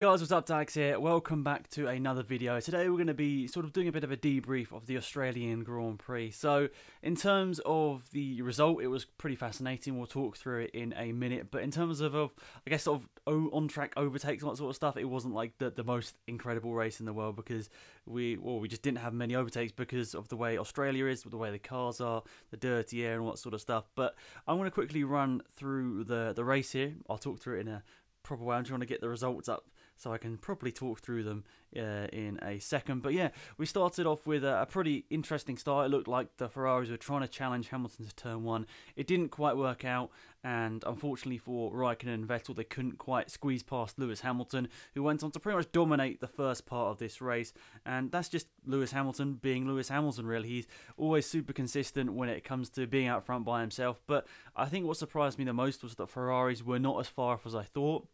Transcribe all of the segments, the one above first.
Guys, what's up? Alex here. Welcome back to another video. Today we're going to be sort of doing a bit of a debrief of the Australian Grand Prix. So in terms of the result, it was pretty fascinating. We'll talk through it in a minute. But in terms of I guess, sort of on-track overtakes and that sort of stuff, it wasn't like the most incredible race in the world because we just didn't have many overtakes because of the way Australia is, the way the cars are, the dirty air and all that sort of stuff. But I'm going to quickly run through the race here. I'll talk through it in a proper way. I'm trying to get the results up so I can properly talk through them in a second. But yeah, we started off with a pretty interesting start. It looked like the Ferraris were trying to challenge Hamilton to turn one. It didn't quite work out, and unfortunately for Raikkonen and Vettel, they couldn't quite squeeze past Lewis Hamilton, who went on to pretty much dominate the first part of this race. And that's just Lewis Hamilton being Lewis Hamilton, really. He's always super consistent when it comes to being out front by himself. But I think what surprised me the most was that Ferraris were not as far off as I thought.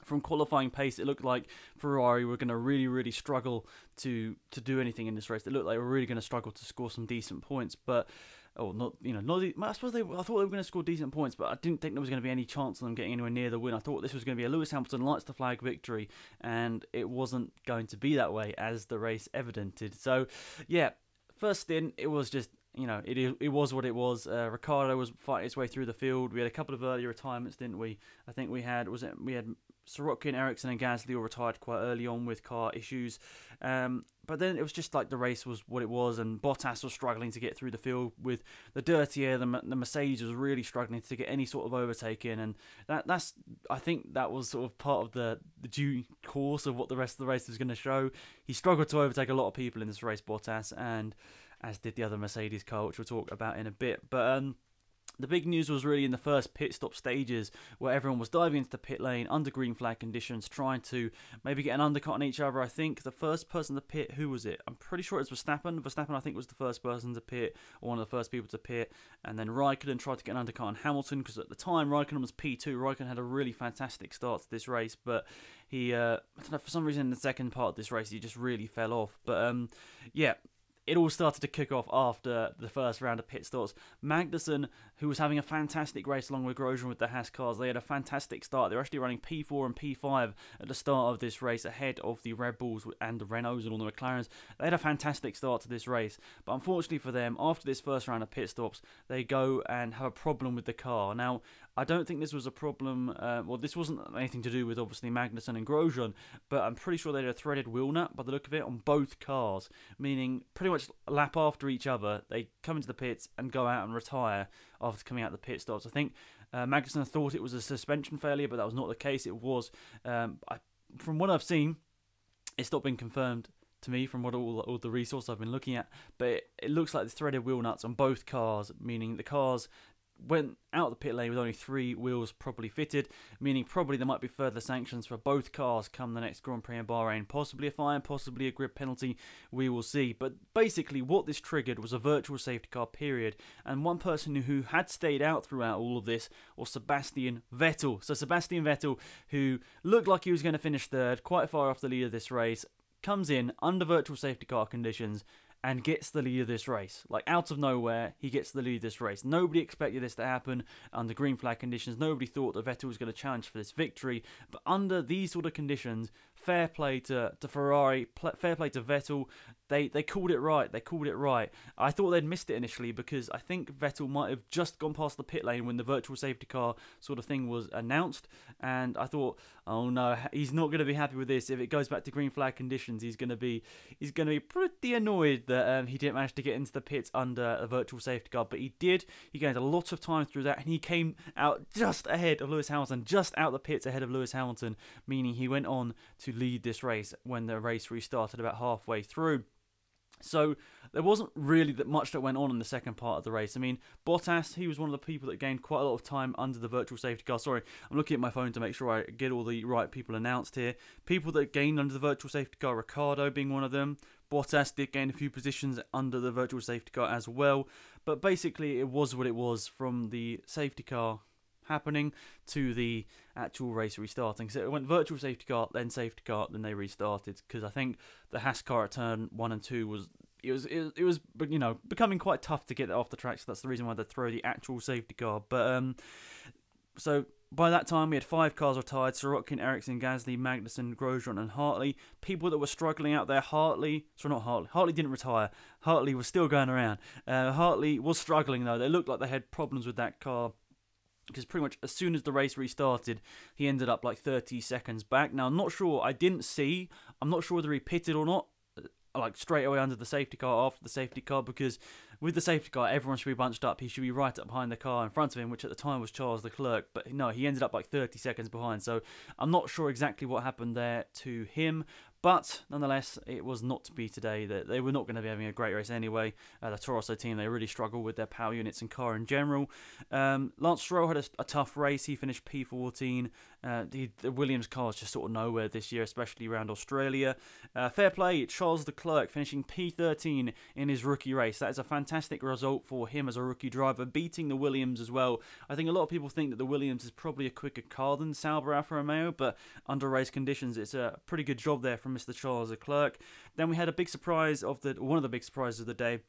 From qualifying pace, it looked like Ferrari were going to really struggle to do anything in this race. It looked like they were really going to struggle to score some decent points, but I suppose I thought they were going to score decent points, but I didn't think there was going to be any chance of them getting anywhere near the win. I thought this was going to be a Lewis Hamilton lights the flag victory, and it wasn't going to be that way as the race evidented. So, yeah, first stint, it was just, it was what it was. Ricciardo was fighting his way through the field. We had a couple of early retirements, didn't we? I think we had Sorokin, Ericsson and Gasly all retired quite early on with car issues. But then it was just like the race was what it was, and Bottas was struggling to get through the field with the dirty air. The Mercedes was really struggling to get any sort of overtake in, and I think that was sort of part of the due course of what the rest of the race was going to show. He struggled to overtake a lot of people in this race, Bottas, and as did the other Mercedes car, which we'll talk about in a bit. But the big news was really in the first pit stop stages, where everyone was diving into the pit lane under green flag conditions, trying to maybe get an undercut on each other. I think the first person to pit, who was it? I'm pretty sure it was Verstappen. Verstappen, I think, was the first person to pit, or one of the first people to pit. And then Raikkonen tried to get an undercut on Hamilton, because at the time Raikkonen was P2. Raikkonen had a really fantastic start to this race, but he, I don't know, for some reason in the second part of this race, he just really fell off. But yeah, it all started to kick off after the first round of pit stops. Magnussen, who was having a fantastic race along with Grosjean with the Haas cars, they had a fantastic start. They were actually running P4 and P5 at the start of this race, ahead of the Red Bulls and the Renaults and all the McLarens. They had a fantastic start to this race, but unfortunately for them, after this first round of pit stops, they go and have a problem with the car. Now, I don't think this was a problem, this wasn't anything to do with, obviously, Magnussen and Grosjean, but I'm pretty sure they had a threaded wheel nut, by the look of it, on both cars, meaning pretty much a lap after each other, they come into the pits and go out and retire after coming out the pit stops. I think Magnussen thought it was a suspension failure, but that was not the case. It was, from what I've seen, it's not been confirmed to me from what all the resources I've been looking at, but it looks like the threaded wheel nuts on both cars, meaning the cars went out of the pit lane with only 3 wheels properly fitted, meaning probably there might be further sanctions for both cars come the next Grand Prix in Bahrain. Possibly a fine, possibly a grid penalty, we will see. But basically what this triggered was a virtual safety car period, and one person who had stayed out throughout all of this was Sebastian Vettel. So Sebastian Vettel, who looked like he was going to finish third, quite far off the lead of this race, comes in under virtual safety car conditions and gets the lead of this race. Like, out of nowhere, he gets the lead of this race. Nobody expected this to happen under green flag conditions. Nobody thought that Vettel was going to challenge for this victory. But under these sort of conditions, fair play to Ferrari, fair play to Vettel. They called it right. They called it right. I thought they'd missed it initially, because I think Vettel might have just gone past the pit lane when the virtual safety car sort of thing was announced. And I thought, oh no, he's not going to be happy with this. If it goes back to green flag conditions, he's going to be pretty annoyed that he didn't manage to get into the pits under a virtual safety car. But he did. He gained a lot of time through that, and he came out just ahead of Lewis Hamilton, just out the pits ahead of Lewis Hamilton, meaning he went on to lead this race when the race restarted about halfway through. So there wasn't really that much that went on in the second part of the race. I mean, Bottas, he was one of the people that gained quite a lot of time under the virtual safety car. Sorry, I'm looking at my phone to make sure I get all the right people announced here. People that gained under the virtual safety car, Ricciardo being one of them. Bottas did gain a few positions under the virtual safety car as well. But basically, it was what it was from the safety car happening to the actual race restarting. So it went virtual safety car, then they restarted, because I think the Haas car at turn 1 and 2 was becoming quite tough to get it off the track. So that's the reason why they throw the actual safety car. But so by that time, we had 5 cars retired: Sorokin, Ericsson, Gasly, Magnussen, Grosjean and Hartley. People that were struggling out there, Hartley didn't retire. Hartley was still going around. Hartley was struggling though. They looked like they had problems with that car, because pretty much as soon as the race restarted, he ended up like 30 seconds back. Now, I'm not sure whether he pitted or not, like straight away under the safety car, after the safety car, because with the safety car, everyone should be bunched up. He should be right up behind the car in front of him, which at the time was Charles Leclerc. But no, he ended up like 30 seconds behind. So I'm not sure exactly what happened there to him. But nonetheless, it was not to be today. They were not going to be having a great race anyway. The Toro Rosso team, they really struggled with their power units and car in general. Lance Stroll had a tough race. He finished P14. The Williams car is just sort of nowhere this year, especially around Australia. Fair play, Charles Leclerc finishing P13 in his rookie race. That is a fantastic result for him as a rookie driver, beating the Williams as well. I think a lot of people think that the Williams is probably a quicker car than Sauber Alfa Romeo, but under race conditions, it's a pretty good job there from Mr. Charles Leclerc. Then we had one of the big surprises of the day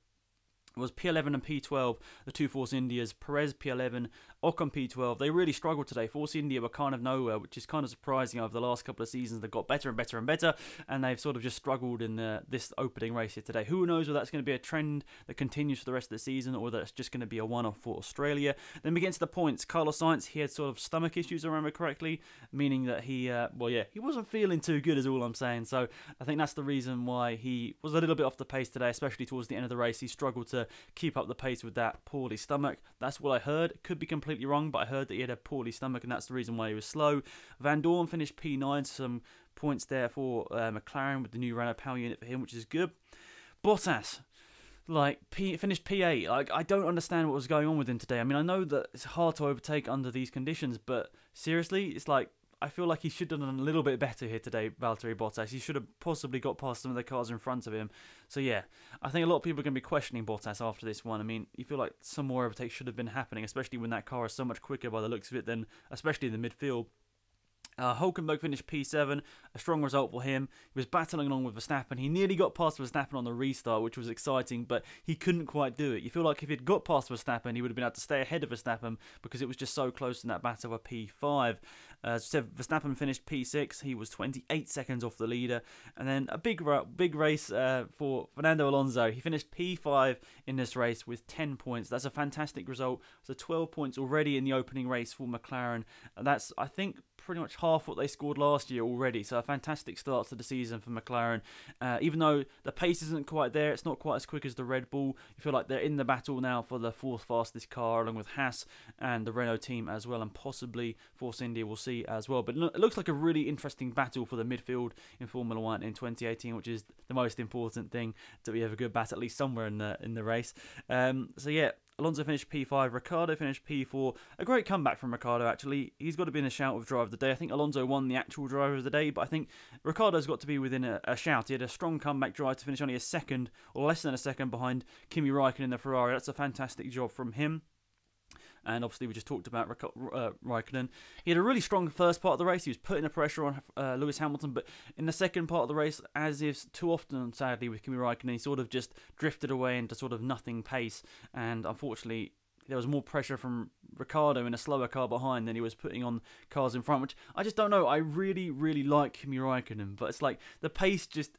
was P11 and P12, the two Force Indias. Perez P11, Ocon P12. They really struggled today. Force India were kind of nowhere, which is kind of surprising. Over the last couple of seasons, they've got better and better and better, and they've sort of just struggled in this opening race here today. Who knows whether that's going to be a trend that continues for the rest of the season, or whether it's just going to be a one-off for Australia. Then we get into the points. Carlos Sainz, he had sort of stomach issues, if I remember correctly, meaning that he wasn't feeling too good, is all I'm saying. So I think that's the reason why he was a little bit off the pace today, especially towards the end of the race. He struggled to keep up the pace with that poorly stomach. That's what I heard. It could be completely wrong, but I heard that he had a poorly stomach, and that's the reason why he was slow. Van Dorn finished P9, some points there for McLaren with the new Renault power unit for him, which is good. Bottas, finished P8. I don't understand what was going on with him today. I mean, I know that it's hard to overtake under these conditions, but seriously, it's like, I feel like he should have done a little bit better here today, Valtteri Bottas. He should have possibly got past some of the cars in front of him. So yeah, I think a lot of people are going to be questioning Bottas after this one. I mean, you feel like some more overtakes should have been happening, especially when that car is so much quicker by the looks of it than, especially in the midfield. Hulkenberg finished P7, a strong result for him. He was battling along with Verstappen. He nearly got past Verstappen on the restart, which was exciting, but he couldn't quite do it. You feel like if he'd got past Verstappen, he would have been able to stay ahead of Verstappen, because it was just so close in that battle of P5. So Verstappen finished P6. He was 28 seconds off the leader. And then a big race for Fernando Alonso. He finished P5 in this race with 10 points. That's a fantastic result. So 12 points already in the opening race for McLaren. And that's, I think, pretty much half what they scored last year already. So a fantastic start to the season for McLaren. Even though the pace isn't quite there, it's not quite as quick as the Red Bull. You feel like they're in the battle now for the fourth fastest car, along with Haas and the Renault team as well, and possibly Force India, we'll see as well. But it looks like a really interesting battle for the midfield in Formula 1 in 2018, which is the most important thing, that we have a good battle at least somewhere in the race. So yeah, Alonso finished P5, Ricciardo finished P4. A great comeback from Ricciardo, actually. He's got to be in a shout of driver of the day. I think Alonso won the actual driver of the day, but I think Ricciardo's got to be within a shout. He had a strong comeback drive to finish only a second, or less than a second, behind Kimi Räikkönen in the Ferrari. That's a fantastic job from him. And obviously, we just talked about Räikkönen. He had a really strong first part of the race. He was putting the pressure on Lewis Hamilton. But in the second part of the race, as is too often, sadly, with Kimi Räikkönen, he sort of just drifted away into sort of nothing pace. And unfortunately, there was more pressure from Ricciardo in a slower car behind than he was putting on cars in front, which I just don't know. I really, really like Kimi Räikkönen. But it's like the pace just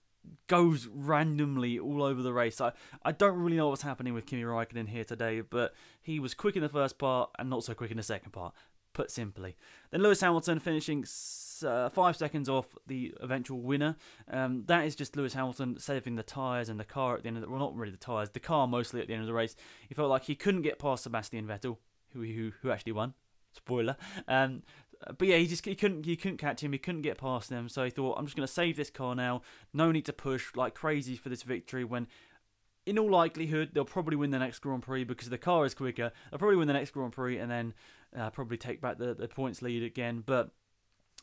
goes randomly all over the race. I don't really know what's happening with Kimi Räikkönen here today, but he was quick in the first part and not so quick in the second part, put simply. Then Lewis Hamilton finishing 5 seconds off the eventual winner. That is just Lewis Hamilton saving the tyres and the car at the end of the, well, not really the tyres, the car mostly at the end of the race. He felt like he couldn't get past Sebastian Vettel, who actually won. Spoiler. But yeah, he couldn't catch him. He couldn't get past them. So he thought, I'm just going to save this car now. No need to push like crazy for this victory. When, in all likelihood, they'll probably win the next Grand Prix because the car is quicker. They'll probably win the next Grand Prix and then probably take back the points lead again. But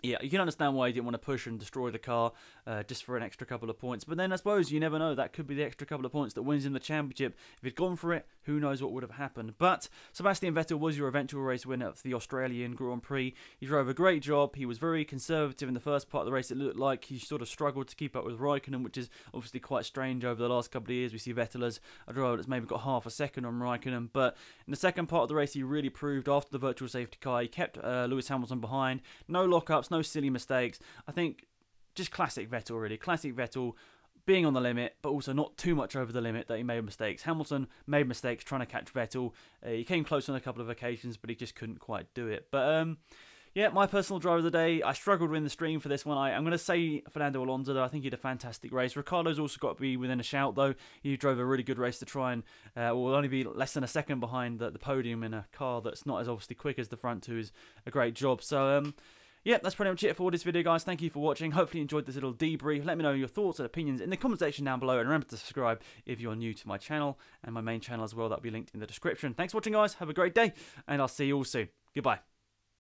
yeah, you can understand why he didn't want to push and destroy the car just for an extra couple of points. But then I suppose you never know. That could be the extra couple of points that wins him the championship. If he'd gone for it, who knows what would have happened. But Sebastian Vettel was your eventual race winner of the Australian Grand Prix. He drove a great job. He was very conservative in the first part of the race. It looked like he sort of struggled to keep up with Raikkonen, which is obviously quite strange over the last couple of years. We see Vettel as a driver that's maybe got half a second on Raikkonen. But in the second part of the race, he really proved after the virtual safety car. He kept Lewis Hamilton behind. No lockups, no silly mistakes. I think just classic Vettel, really. Classic Vettel being on the limit, but also not too much over the limit that he made mistakes. Hamilton made mistakes trying to catch Vettel. He came close on a couple of occasions, but he just couldn't quite do it. But yeah, my personal driver of the day, I struggled with in the stream for this one. I'm going to say Fernando Alonso, though. I think he had a fantastic race. Ricciardo's also got to be within a shout, though. He drove a really good race to try and will only be less than a second behind the podium in a car that's not as obviously quick as the front two. Is a great job. So, yeah, that's pretty much it for this video, guys. Thank you for watching. Hopefully you enjoyed this little debrief. Let me know your thoughts and opinions in the comment section down below. And remember to subscribe if you're new to my channel and my main channel as well. That'll be linked in the description. Thanks for watching, guys. Have a great day. And I'll see you all soon. Goodbye.